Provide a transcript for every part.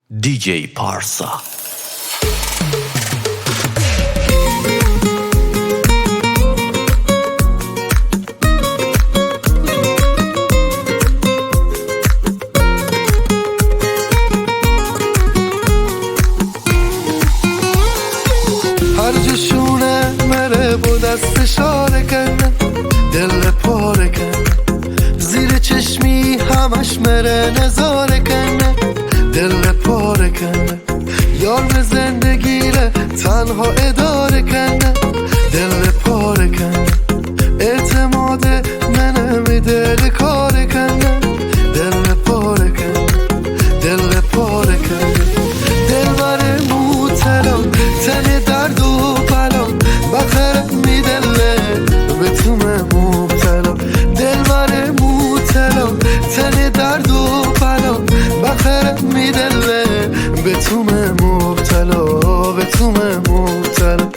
DJ Parsa. هر جشونه مره با دست اشاره کنه، دل پاره کنه، زیر چشمی همش مره نظاره کنه، دل پاره کنه، یار به زندگیره تنها اداره کنه، دل پاره کنه، اعتماد منه می دل کاره کنه، دل پاره کنه، دل پاره کنه، دل بره موتلا تن درد و بلا بخره می دله به تو مبتلا، دل بره موتلا تن درد و بلا بخره می دله به تو مبتلا، به تو مبتلا.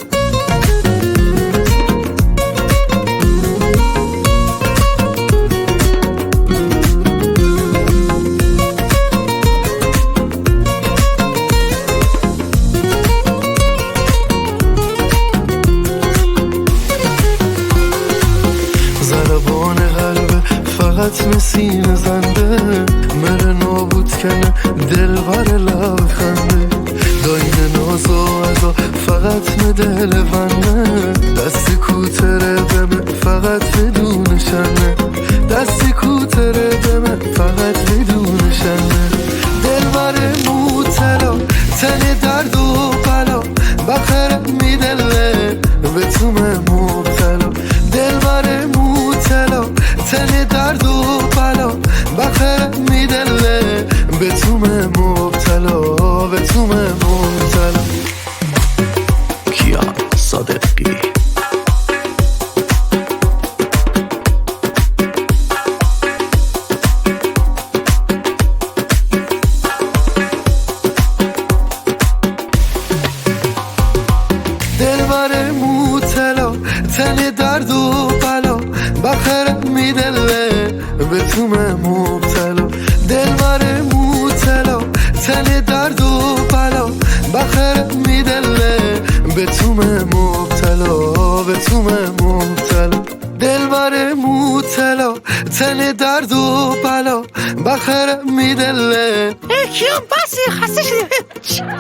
ضربان قلب فقط مسین زنده مره نابود کنه دل بر لب خنده، داین ناز و عزا فقط می دل بنده، دستی کوتره بمه فقط بدون شنه، دستی کوتره بمه فقط بدون شنه، دل بر موتلا تن درد و بلا بخره می دله به تو مبتلا، دل بر موتلا تن درد و بلا بخره می دله به تو مبتلا، به تو مبتلا. کیا صادقی. دل بر موتلا تن درد و بلا بخره می دله به تو مبتلا، دل بر موتلا تن درد و بلا بخره می دله به تو مبتلا، به تو مبتلا، دل بر موتلا تن درد و بلا بخره می دله. کیام بسی خسته شدیم.